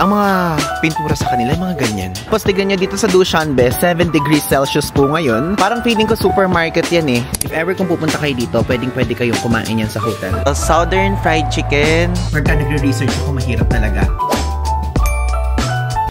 Ang mga pintura sa kanila, mga ganyan. Tapos tignan nyo dito sa Dushanbe, 7 degrees Celsius po ngayon. Parang feeling ko supermarket yan eh. If ever kung pupunta kayo dito, pwedeng-pwede kayong kumain yan sa hotel. Southern fried chicken. Pagka nagre-research ako, mahirap talaga.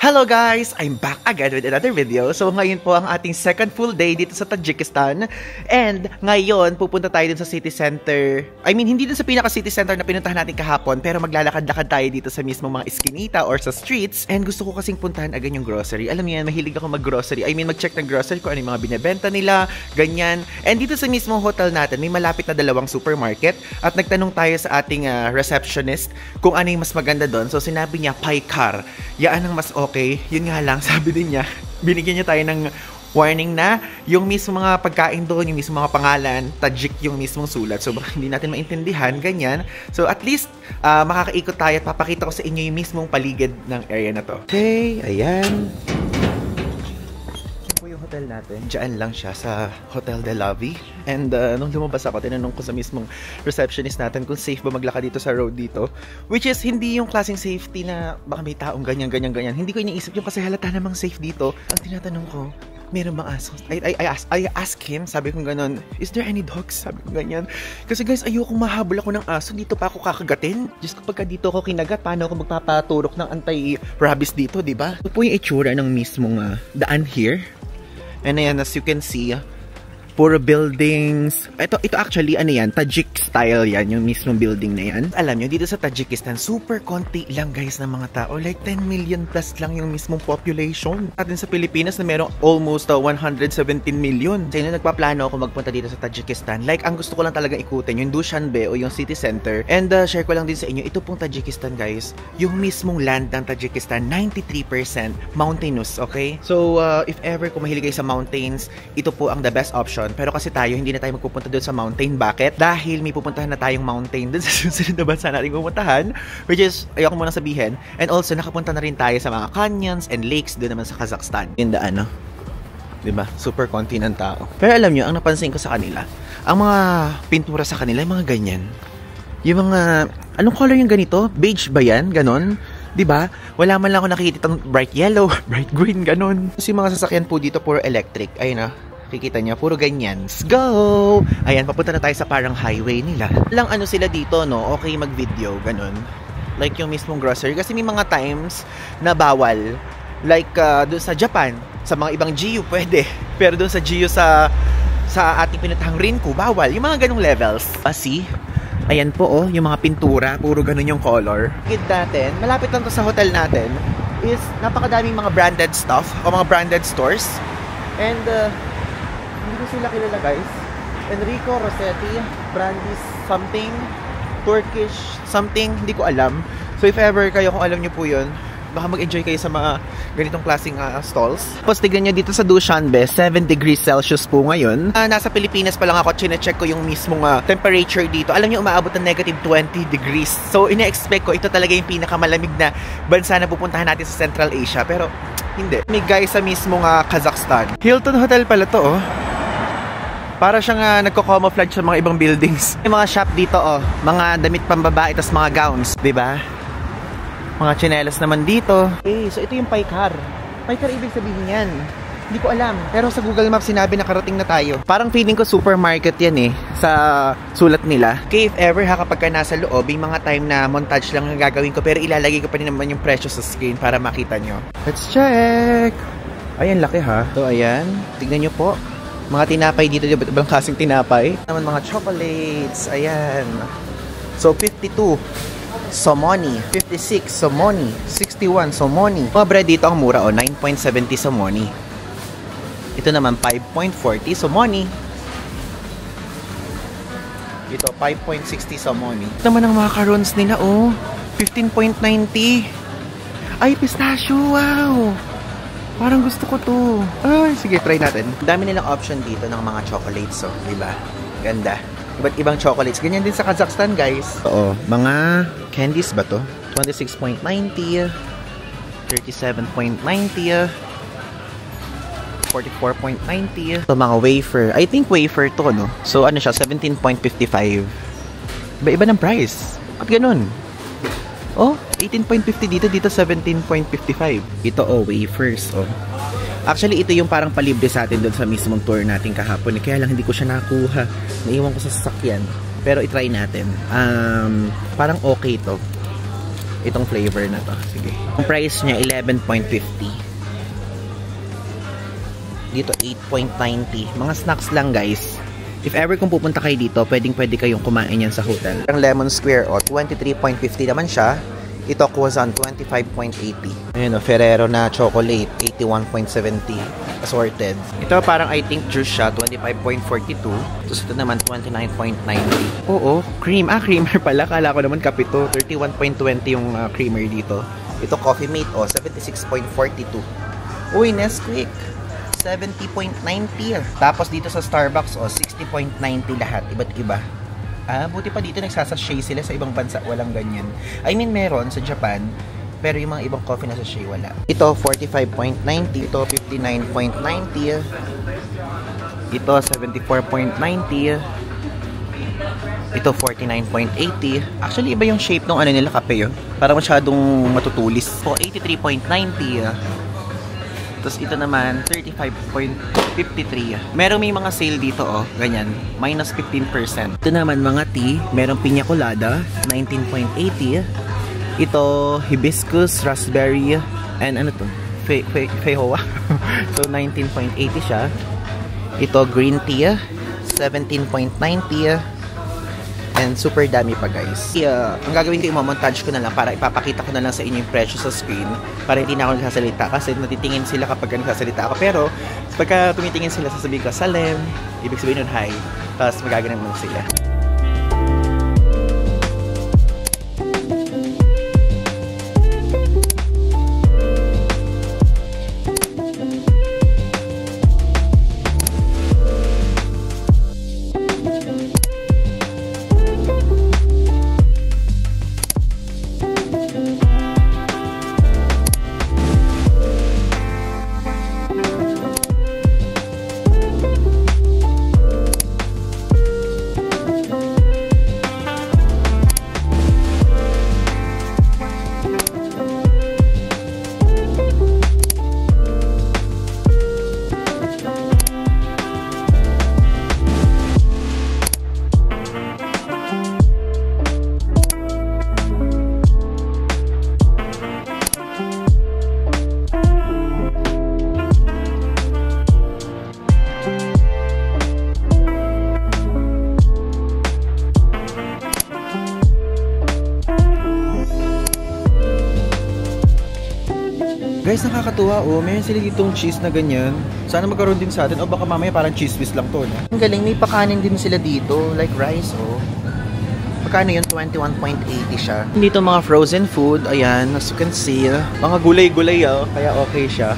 Hello guys! I'm back again with another video. So ngayon po ang ating second full day dito sa Tajikistan. And ngayon, pupunta tayo din sa city center. I mean, hindi din sa pinaka-city center na pinuntahan natin kahapon, pero maglalakad-lakad tayo dito sa mismo mga eskinita or sa streets. And gusto ko kasing puntahan agad yung grocery. Alam niyo yan, mahilig ako mag-grocery. I mean, mag-check ng grocery kung ano yung mga binebenta nila, ganyan. And dito sa mismo hotel natin, may malapit na dalawang supermarket. At nagtanong tayo sa ating receptionist kung ano yung mas maganda doon. So sinabi niya, Paikar. Yaan ang mas okay, yun nga lang, sabi din niya, binigyan niya tayo ng warning na yung mismo mga pagkain doon, yung mismo mga pangalan, Tajik yung mismong sulat. So, hindi natin maintindihan, ganyan. So, at least, makakaikot tayo at papakita ko sa inyo yung mismong paligid ng area na to. Okay, ayan. Ito po yung hotel natin. Diyan lang siya sa Hotel de Lavi. And nung lumabas ako, tinanong ko sa mismong receptionist natin kung safe ba maglakad dito sa road dito. Which is, hindi yung klaseng safety na baka may taong ganyan. Hindi ko iniisip yung kasi halata namang safe dito. Ang tinatanong ko, meron bang aso? I ask him, sabi ko ganun, is there any dogs? Sabi ko ganyan. Kasi guys, ayokong mahabol ako ng aso. Dito pa ako kakagatin. Just kapag dito ako kinagat, paano ako magpapaturok ng anti-rabies dito, di ba? Ito po yung itsura ng mismong daan here. And ayan, as you can see, puro buildings. Ito actually, ano yan, Tajik style yan, yung mismong building na yan. Alam nyo, dito sa Tajikistan, super konti lang guys ng mga tao. Like 10 million plus lang yung mismong population. Atin sa Pilipinas na merong almost 117 million. Sa inyo nagpaplano ako magpunta dito sa Tajikistan. Like, ang gusto ko lang talaga ikutin, yung Dushanbe o yung city center. And share ko lang din sa inyo, ito pong Tajikistan guys, yung mismong land ng Tajikistan, 93% mountainous, okay? So, if ever kung mahilig kayo sa mountains, ito po ang the best option. Pero kasi tayo, hindi na tayo magpupunta doon sa mountain. Bakit? Dahil may pupuntahan na tayong mountain doon sa susunod na bansa natin pupuntahan. Which is, ayoko muna sabihin. And also, nakapunta na rin tayo sa mga canyons and lakes doon naman sa Kazakhstan. In the ano, diba? Super konti ng tao. Pero alam nyo, ang napansin ko sa kanila, ang mga pintura sa kanila, yung mga ganyan. Yung mga, anong color yung ganito? Beige ba yan? Ganon? Diba? Wala man lang ako nakikita ng bright yellow, bright green, ganon. Kasi mga sasakyan po dito, puro electric. Ayun na. Kikita niya, puro ganyan. Let's go! Ayan, papunta na tayo sa parang highway nila. Lang ano sila dito, no? Okay mag-video, ganun. Like yung mismong grocery. Kasi may mga times na bawal. Like doon sa Japan, sa mga ibang GU pwede. Pero doon sa GU sa ating pinuntahang Rinku, bawal. Yung mga ganung levels. See? Ayan po, oh, yung mga pintura. Puro ganun yung color. Kid natin, malapit lang to sa hotel natin, is napakadaming mga branded stuff o mga branded stores. And, hindi ko sila kilala guys. Enrico Rossetti, Brandy something, Turkish something, hindi ko alam. So if ever kayo, kung alam nyo po yun, baka mag-enjoy kayo sa mga ganitong klaseng stalls. Tapos tignan nyo dito sa Dushanbe, 7 degrees Celsius po ngayon. Nasa Pilipinas pa lang ako, chinecheck ko yung mismong temperature dito. Alam nyo, umaabot ng negative 20 degrees. So ine-expect ko, ito talaga yung pinakamalamig na bansa na pupuntahan natin sa Central Asia. Pero hindi. May guys sa mismong Kazakhstan. Hilton Hotel pala to, oh. Para siyang nagko-camouflage sa mga ibang buildings. May mga shop dito, oh. Mga damit pambabae, tas mga gowns, diba? Mga tsinelas naman dito. Okay, so ito yung Paikar. Paikar ibig sabihin yan. Hindi ko alam. Pero sa Google Maps sinabi na karating na tayo. Parang feeling ko supermarket yan eh. Sa sulat nila. Okay, if ever kapag ka nasa loob, yung mga time na montage lang ang gagawin ko. Pero ilalagay ko pa rin naman yung presyo sa screen para makita nyo. Let's check! Ayan, laki ha. So ayan, tignan nyo po. Mga tinapay dito, ibang klaseng tinapay. Naman mga chocolates, ayan. So, 52, Somoni. 56, Somoni. 61, Somoni. Mga bread dito ang mura, 9.70 Somoni. Ito naman, 5.40 Somoni. Ito, 5.60 Somoni. Ito naman ang macarons nila, 15.90. Ay, pistachio, wow! Parang gusto ko to. Ay, sige, try natin. Dami nilang option dito ng mga chocolates, diba? Ganda. Iba't ibang chocolates. Ganyan din sa Kazakhstan, guys. Oo, mga candies ba to? 26.90, 37.90, 44.90. Ito, mga wafer. I think wafer to, no? So, ano siya? 17.55. Iba-iba ng price. At ganun. Oh, 18.50 dito, dito 17.55. Ito wafers Actually, ito yung parang palibre sa atin doon sa mismong tour natin kahapon. Kaya lang hindi ko siya nakuha. Naiwan ko sa sasakyan. Pero itry natin. Parang okay to. Itong flavor na to. Sige. Ang price niya 11.50. Dito 8.90. Mga snacks lang guys. If ever kung pupunta kayo dito, pwede kayong kumain yan sa hotel. Ang Lemon Square 23.50 naman siya. Ito croissant 25.80. Ayun Ferrero na chocolate 81.70 assorted. Ito parang I think juice siya 25.42. Tapos ito naman 29.90. Oo, cream. Creamer pala. Kala ko naman kape to. 31.20 yung creamer dito. Ito Coffee Mate 76.42. Uy, Nesquik 70.90. Tapos dito sa Starbucks 60.90 lahat. Iba't iba. Buti pa dito nagsasashay sila, sa ibang bansa walang ganyan. I mean meron sa Japan, pero yung mga ibang coffee na sachet wala. Ito 45.90, ito 59.90, ito 74.90, ito 49.80. Actually iba yung shape ng nila kape yun. Parang masyadong matutulis. So 83.90. Tapos ito naman, 35.53. May mga sale dito ganyan. Minus 15%. Ito naman mga tea, merong piña colada, 19.80. Ito, hibiscus, raspberry, and ano to? Feijoa. So, 19.80 siya. Ito, green tea, 17.90. And super dami pa guys. Ang gagawin ko, i-montage ko na lang para ipapakita ko na lang sa inyo yung presyo sa screen para hindi na ako nagsasalita kasi natitingin sila kapag nagsasalita ako. Pero pagka tumitingin sila, sasabihin ko Salem, ibig sabihin nun hi, tapos magaganan mo sila. Guys, nakakatuwa meron sila ditong cheese na ganyan. Sana magkaroon din sa atin. Baka mamaya parang cheese whiz lang to, no? Ang galing, may pakanin din sila dito. Like rice, Magkano yun? 21.80 siya. Dito mga frozen food. Ayan, as you can see. Mga gulay-gulay, kaya okay siya.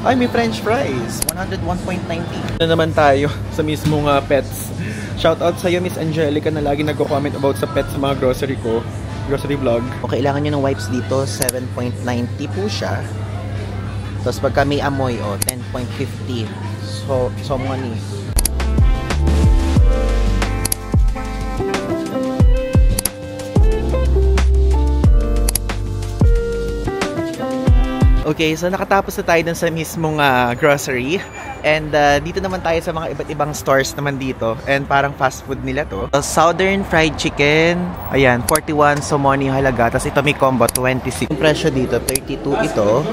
Ay, may french fries. 101.90. Na naman tayo sa mismong pets. Shoutout sa'yo, Miss Angelica, na lagi nagko-comment about sa pets sa mga grocery ko. Grocery vlog. Okay, kailangan nyo ng wipes dito. 7.90 po siya. Tapos pagka may amoy, 10.50. So money. Okay, so nakatapos na tayo dun sa mismong grocery. And dito naman tayo sa mga iba't ibang stores naman dito. And parang fast food nila to. Southern Fried Chicken. Ayan, 41 so money halaga. Tapos ito may combo, 26. Yung presyo dito, 32 ito.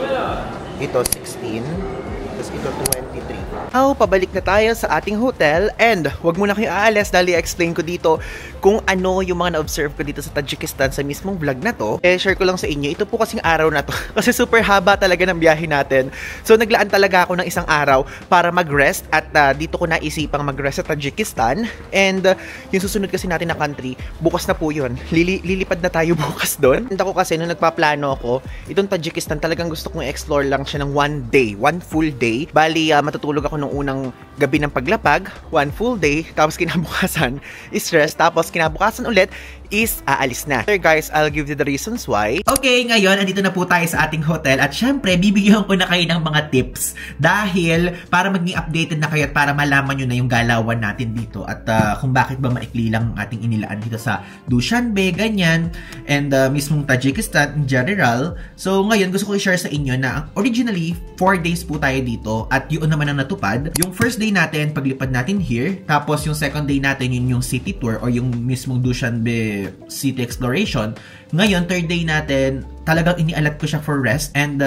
Ito 16, tapos ito 23. Pabalik na tayo sa ating hotel and wag muna kayo aalis dahil i-explain ko dito kung ano yung mga na-observe ko dito sa Tajikistan sa mismong vlog na to. Share ko lang sa inyo. Ito po kasing araw na to kasi super haba talaga ng biyahe natin. So naglaan talaga ako ng isang araw para mag-rest at dito ko naisipang mag-rest sa Tajikistan. And yung susunod kasi natin na country, bukas na po yun. Lilipad na tayo bukas doon. And ako kasi nung nagpaplano ako, itong Tajikistan talagang gusto kong explore lang siya ng one full day. day. Bali, matutulog ako nung unang gabi ng paglapag, 1 full day, tapos kinabukasan is rest, tapos kinabukasan ulit is aalis na. So guys, I'll give you the reasons why. Okay, ngayon, andito na po tayo sa ating hotel at syempre, bibigyan ko na kayo ng mga tips dahil para maging updated na kayo at para malaman nyo na yung galawan natin dito at kung bakit ba maikli lang ang ating inilaan dito sa Dushanbe, ganyan, and mismong Tajikistan in general. So ngayon, gusto ko i-share sa inyo na originally, 4 days po tayo dito at yun naman ang natupad. Yung first day natin, paglipad natin here, tapos yung second day natin, yun yung city tour or yung mismong Dushanbe city exploration. Ngayon, third day natin, talagang inialat ko siya for rest and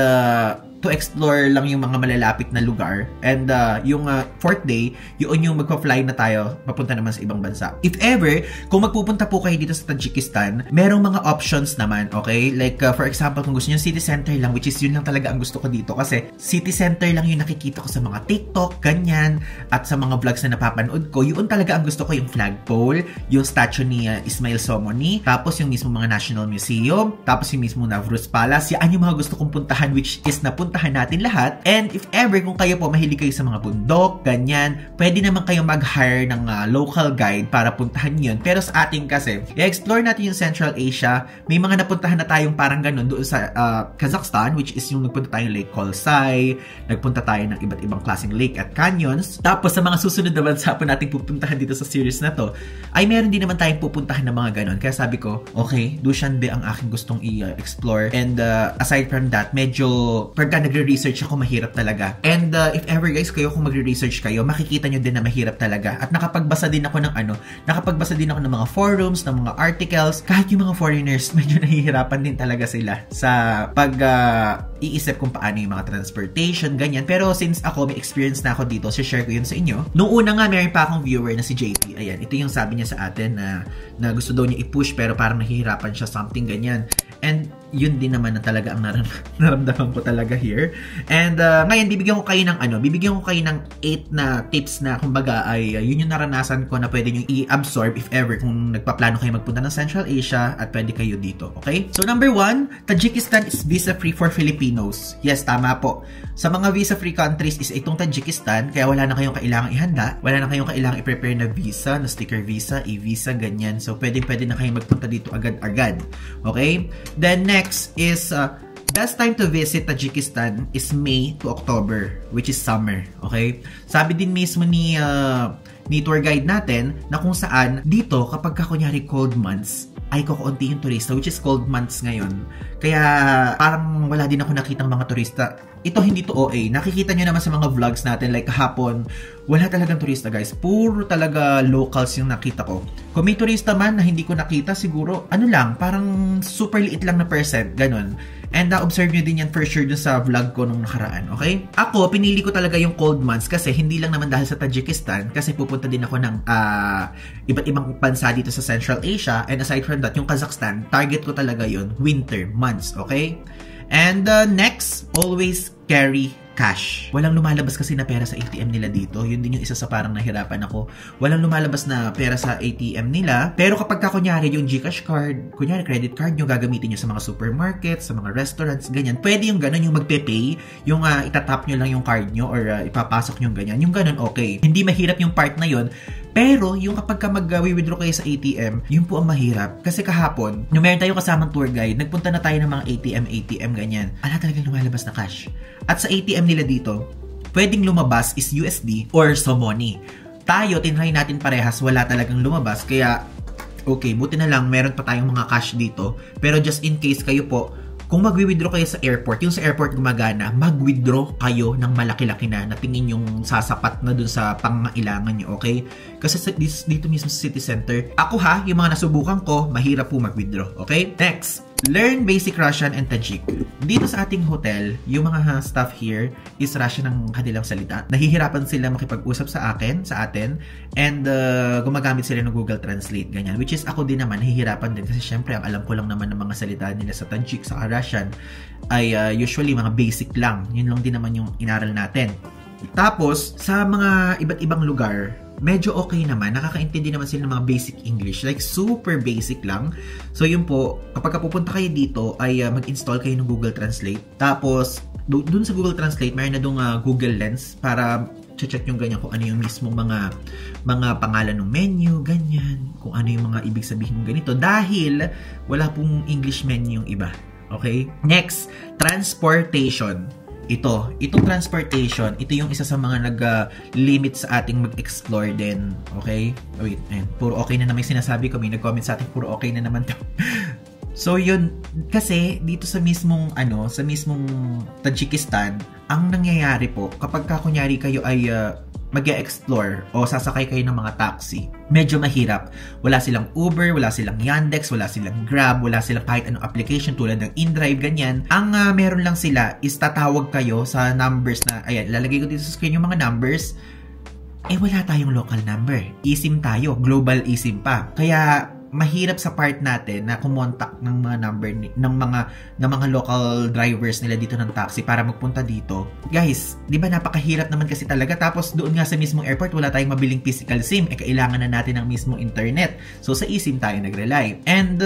to explore lang yung mga malalapit na lugar. And yung fourth day, yun yung magpa-fly na tayo papunta naman sa ibang bansa. If ever, kung magpupunta po kayo dito sa Tajikistan, merong mga options naman, okay? Like, for example, kung gusto nyo city center lang, which is yun lang talaga ang gusto ko dito kasi city center lang yung nakikita ko sa mga TikTok, ganyan, at sa mga vlogs na napapanood ko, yun talaga ang gusto ko, yung flagpole, yung statue ni Ismail Somoni, tapos yung mismo mga National Museum, tapos yung mismo Navruz Palace, yan yung mga gusto kong puntahan, which is napuntahan natin lahat. And if ever, kung kayo po mahilig kayo sa mga bundok, ganyan, pwede naman kayo mag-hire ng local guide para puntahan yun. Pero sa atin kasi, i-explore natin yung Central Asia. May mga napuntahan na tayong parang ganun doon sa Kazakhstan, which is yung nagpunta tayong Lake Kholsai, nagpunta tayo ng iba't ibang klaseng lake at canyons. Tapos sa mga susunod na bansa po natin pupuntahan dito sa series na to, ay meron din naman tayong pupuntahan ng mga ganun. Kaya sabi ko, okay, Dushanbe ang aking gustong i-explore. And aside from that, medyo pagka nagre-research ako, mahirap talaga. And if ever guys, kayo kung magre-research kayo, makikita nyo din na mahirap talaga. At nakapagbasa din ako ng ng mga forums, ng mga articles. Kahit yung mga foreigners, medyo nahihirapan din talaga sila sa iisip kung paano yung mga transportation, ganyan. Pero since ako, may experience na ako dito, share ko yun sa inyo. Noong una nga, meron pa akong viewer na si JP. Ayan, ito yung sabi niya sa atin na gusto daw niya i-push pero parang nahihirapan siya, something ganyan. And yun din naman na talaga ang naramdaman ko talaga here. And ngayon, bibigyan ko kayo ng 8 na tips na kumbaga ay yun yung naranasan ko na pwede nyo i-absorb if ever kung nagpaplano kayo magpunta ng Central Asia at pwede kayo dito. Okay? So number 1, Tajikistan is visa-free for Filipinos. Yes, tama po. Sa mga visa-free countries is itong Tajikistan, kaya wala na kayong kailangang ihanda, wala na kayong kailangang i-prepare na visa, na sticker visa, e-visa, ganyan. So pwede na kayong magpunta dito agad-agad. Okay? Then next is best time to visit Tajikistan is May to October, which is summer. Okay? Sabi din mismo ni tour guide natin na kung saan dito kapag kunyari cold months ay kukunti yung turista, which is cold months ngayon. Kaya parang wala din ako nakitang mga turista. Ito hindi to OA. Nakikita nyo naman sa mga vlogs natin like kahapon, wala talagang turista guys. Puro talaga locals yung nakita ko. Kung may turista man na hindi ko nakita, siguro ano lang, parang super liit lang na percent, ganun. And na-observe nyo din yan for sure dun sa vlog ko nung nakaraan, okay? Ako, pinili ko talaga yung cold months kasi hindi lang naman dahil sa Tajikistan kasi pupunta din ako ng iba't ibang bansa dito sa Central Asia, and aside from that, yung Kazakhstan, target ko talaga yun, winter months, okay? And next, always carry cash. Walang lumalabas kasi na pera sa ATM nila dito. Yun din yung isa sa parang nahirapan ako. Walang lumalabas na pera sa ATM nila. Pero kapag kunyari yung GCash card, kunyari credit card nyo, gagamitin nyo sa mga supermarket, sa mga restaurants, ganyan. Pwede yung ganun, yung magpe-pay, yung itatap nyo lang yung card nyo or ipapasok nyo ganyan. Yung ganun, okay. Hindi mahirap yung part na yun. Pero, yung kapag mag-withdraw kayo sa ATM, yun po ang mahirap. Kasi kahapon, nung meron tayong kasamang tour guide, nagpunta na tayo ng mga ATM, ganyan. Ala talagang lumalabas na cash. At sa ATM nila dito, pwedeng lumabas is USD or Somoni. Tayo, tinry natin parehas, wala talagang lumabas. Kaya, okay, buti na lang, meron pa tayong mga cash dito. Pero just in case kayo po, kung mag-withdraw kayo sa airport, yung sa airport gumagana, mag-withdraw kayo ng malaki-laki na tingin yung sasapat na dun sa pangailangan nyo, okay? Kasi dito mismo sa city center, ako yung mga nasubukan ko, mahirap po mag-withdraw, okay? Next, learn basic Russian and Tajik. Dito sa ating hotel, yung mga staff here is Russian ang kanilang salita. Nahihirapan sila makipag-usap sa atin, and gumagamit sila ng Google Translate, ganyan. Which is ako din naman, nahihirapan din kasi syempre, ang alam ko lang naman ng mga salita nila sa Tajik, sa Russian, ay usually mga basic lang. Yun lang din naman yung inaral natin. Tapos, sa mga iba't ibang lugar, medyo okay naman. Nakakaintindi naman sila ng mga basic English. Like, super basic lang. So, yun po, kapag pupunta kayo dito, ay mag-install kayo ng Google Translate. Tapos, Doon sa Google Translate, mayroon na doon Google Lens para check yung ganyan kung ano yung mismong mga pangalan ng menu, ganyan, kung ano yung mga ibig sabihin ng ganito dahil wala pong English menu yung iba. Okay? Next, transportation. Itong transportation, ito yung isa sa mga nag-limit sa ating mag-explore din. Okay? Wait, puro okay na naman yung sinasabi ko. May nag-comment sa ating puro okay na naman to. So yun, kasi dito sa mismong Tajikistan, ang nangyayari po, kapag kunyari kayo ay mag-e-explore o sasakay kayo ng mga taxi, medyo mahirap. Wala silang Uber, wala silang Yandex, wala silang Grab, wala silang kahit anong application tulad ng InDrive, ganyan. Ang meron lang sila is tatawag kayo sa numbers na, ayan, lalagay ko dito sa screen yung mga numbers. Wala tayong local number. eSIM tayo, global eSIM pa. Kaya mahirap sa part natin na kumontak ng mga number ng mga local drivers nila dito ng taxi para magpunta dito. Guys, 'di ba napakahirap naman kasi talaga, tapos doon nga sa mismong airport wala tayong mabiling physical SIM, kailangan na natin ng mismong internet. So sa eSIM tayo nag-rely. And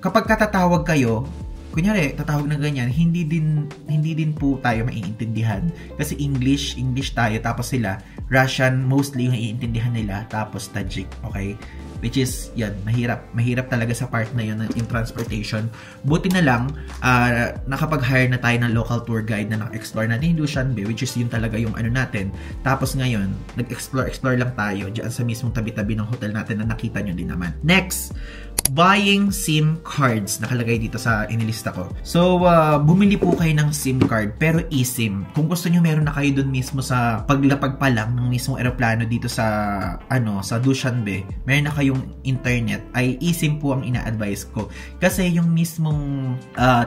kapag katatawag kayo, kunyari, tatawag na ganyan, hindi din po tayo maiintindihan. Kasi English tayo, tapos sila, Russian, mostly yung iintindihan nila, tapos Tajik, okay? Which is, yan, mahirap talaga sa part na yun, yung transportation. Buti na lang, nakapag-hire na tayo ng local tour guide na nag-explore natin yung Dushanbe, which is yun talaga yung ano natin. Tapos ngayon, nag-explore lang tayo dyan sa mismong tabi-tabi ng hotel natin na nakita nyo din naman. Next, buying SIM cards. Nakalagay dito sa inilista ko. So, bumili po kayo ng SIM card, pero eSIM. Kung gusto nyo, meron na kayo dun mismo sa paglapag pa lang ng mismong aeroplano dito sa Dushanbe. Meron na kayong internet, ay eSIM po ang ina-advise ko. Kasi yung mismong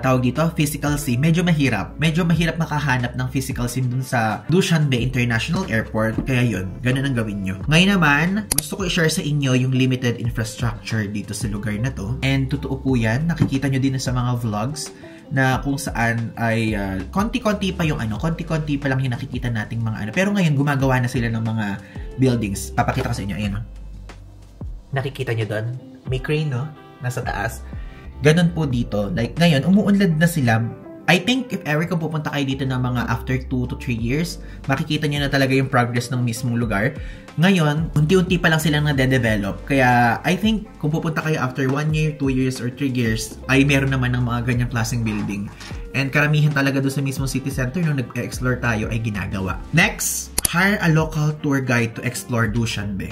tawag dito, physical SIM, medyo mahirap. Medyo mahirap makahanap ng physical SIM dun sa Dushanbe International Airport. Kaya yun, ganun ang gawin nyo. Ngayon naman, gusto ko i-share sa inyo yung limited infrastructure dito sa lugar na to. And totoo po yan, nakikita nyo din sa mga vlogs na kung saan ay konti-konti pa yung konti-konti pa lang yung nakikita nating mga pero ngayon gumagawa na sila ng mga buildings. Papakita ko sa inyo, ayan. Nakikita nyo doon? May crane, no? Nasa taas. Ganon po dito. Like, ngayon, umuunlad na sila. I think, if ever kung pupunta kayo dito ng mga after 2 to 3 years, makikita nyo na talaga yung progress ng mismong lugar. Ngayon, unti-unti pa lang silang nade-develop. Kaya, I think, kung pupunta kayo after 1 year, 2 years, or 3 years, ay meron naman ng mga ganyang klaseng building. And karamihan talaga doon sa mismong city center nung nag-explore tayo ay ginagawa. Next, hire a local tour guide to explore Dushanbe.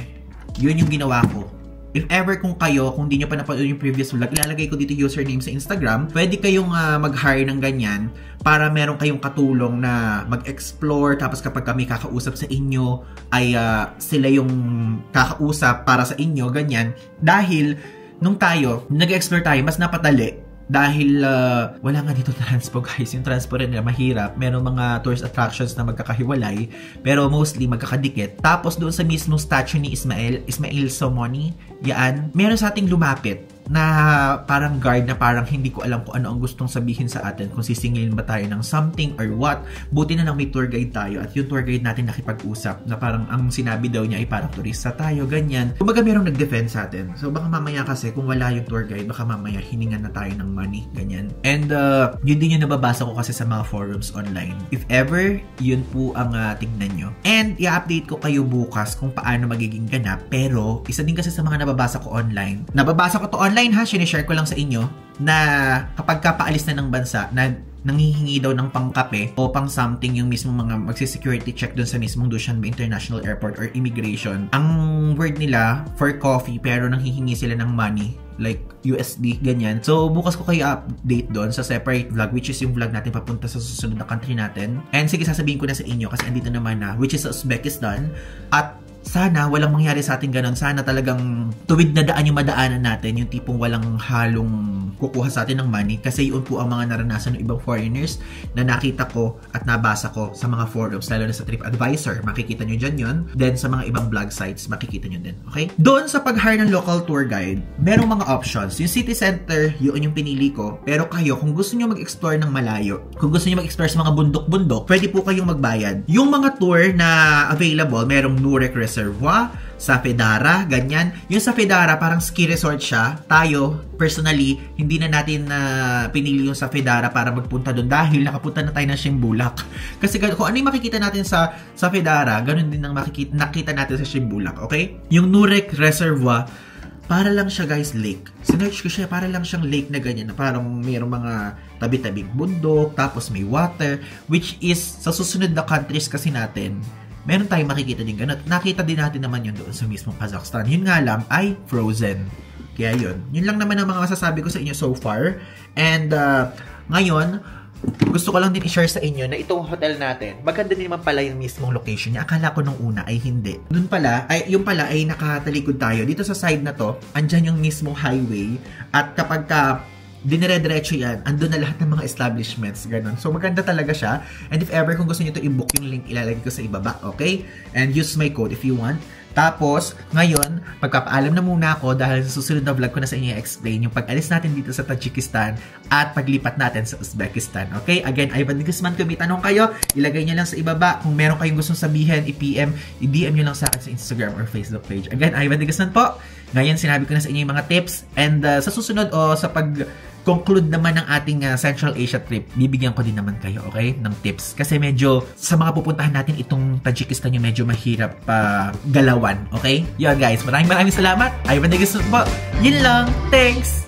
Yun yung ginawa ko. If ever kung di nyo pa napanood yung previous vlog, ilalagay ko dito username sa Instagram. Pwede kayong mag-hire ng ganyan para meron kayong katulong na mag-explore. Tapos kapag kami kakausap sa inyo, ay sila yung kakausap para sa inyo, ganyan. Dahil nung nag-explore tayo, mas napatali. Dahil wala nga dito transpo, guys. Yung transpo rin nila mahirap. Meron mga tourist attractions na magkakahiwalay, pero mostly magkakadikit. Tapos doon sa mismong statue ni Ismail Somoni, yan, meron sa ating lumapit na parang guard na parang hindi ko alam kung ano ang gustong sabihin sa atin, kung sisingilin ba tayo ng something or what. Buti na lang may tour guide tayo at yung tour guide natin nakipag-usap na parang ang sinabi daw niya ay parang turista tayo, ganyan. Kumbaga merong nag-defend sa atin. So baka mamaya kasi kung wala yung tour guide, baka mamaya hiningan na tayo ng money, ganyan. And yun din yung nababasa ko kasi sa mga forums online. If ever, yun po ang tignan nyo. And i-update ko kayo bukas kung paano magiging ganap. Pero isa din kasi sa mga nababasa ko online. Nababasa ko to online ha, sinishare ko lang sa inyo na kapag paalis na ng bansa, nanghihingi daw ng pangkape o pang something yung mismo mga magsi-security check dun sa mismong Dushanbe International Airport or immigration. Ang word nila for coffee pero nanghihingi sila ng money like USD, ganyan. So, bukas ko kayo update doon sa separate vlog, which is yung vlog natin papunta sa susunod na country natin. And sige, sasabihin ko na sa inyo kasi andito naman na, which is Uzbekistan. At sana walang mangyari sa atin ganon. Sana talagang tuwid na daan yung madaanan natin, yung tipong walang halong kukuha sa atin ng money. Kasi yun po ang mga naranasan ng ibang foreigners na nakita ko at nabasa ko sa mga forums, lalo na sa TripAdvisor. Makikita nyo dyan yun. Then sa mga ibang blog sites, makikita nyo din. Okay? Doon sa pag-hire ng local tour guide, merong mga options. Yung city center, yun yung pinili ko. Pero kayo, kung gusto nyo mag-explore ng malayo, kung gusto nyo mag-explore sa mga bundok-bundok, pwede po kayong magbayad. Yung mga tour na available, merong Nurek Reservoir, sa Fedara, ganyan. Yung sa Fedara, parang ski resort siya. Tayo, personally, hindi na natin pinili yung sa Fedara para magpunta doon dahil nakapunta na tayo ng Shimbulak. Kasi kung ano yung makikita natin sa Fedara, ganun din ang nakita natin sa Shimbulak, okay? Yung Nurek Reservoir, para lang siya guys lake. Sinearch ko siya, para lang siyang lake na ganyan, na parang mayroong mga tabi-tabing bundok, tapos may water, which is sa susunod na countries kasi natin, meron tayong makikita din ganun. Nakita din natin naman yun doon sa mismong Kazakhstan. Yun nga lang ay frozen. Kaya yun. Yun lang naman ang mga masasabi ko sa inyo so far. And ngayon, gusto ko lang din i-share sa inyo na itong hotel natin, maganda din naman pala yung mismong location niya. Akala ko nung una ay hindi. Doon pala, yung pala ay nakatalikod tayo. Dito sa side na to, andyan yung mismong highway. At kapag dinire-diretso yan, andun na lahat ng mga establishments, ganun. So, maganda talaga siya. And if ever, kung gusto nyo ito i-book, yung link ilalagay ko sa ibaba, okay? And use my code if you want. Tapos, ngayon, magpapaalam na muna ako dahil sa susunod na vlog ko na sa inyo i-explain yung pag-alis natin dito sa Tajikistan at paglipat natin sa Uzbekistan. Okay? Again, Ivan de Guzman, kung may tanong kayo, ilagay nyo lang sa ibaba. Kung meron kayong gustong sabihin, i-PM, i-DM nyo lang sa akin sa Instagram or Facebook page. Again, Ivan de Guzman po. Ngayon, sinabi ko na sa inyo yung mga tips. And sa susunod o sa conclude naman ng ating Central Asia trip, bibigyan ko din naman kayo, okay, ng tips. Kasi medyo, sa mga pupuntahan natin, itong Tajikistan yung medyo mahirap galawan, okay? Yun guys, maraming salamat. Ivan de Guzman po. Yun lang. Thanks!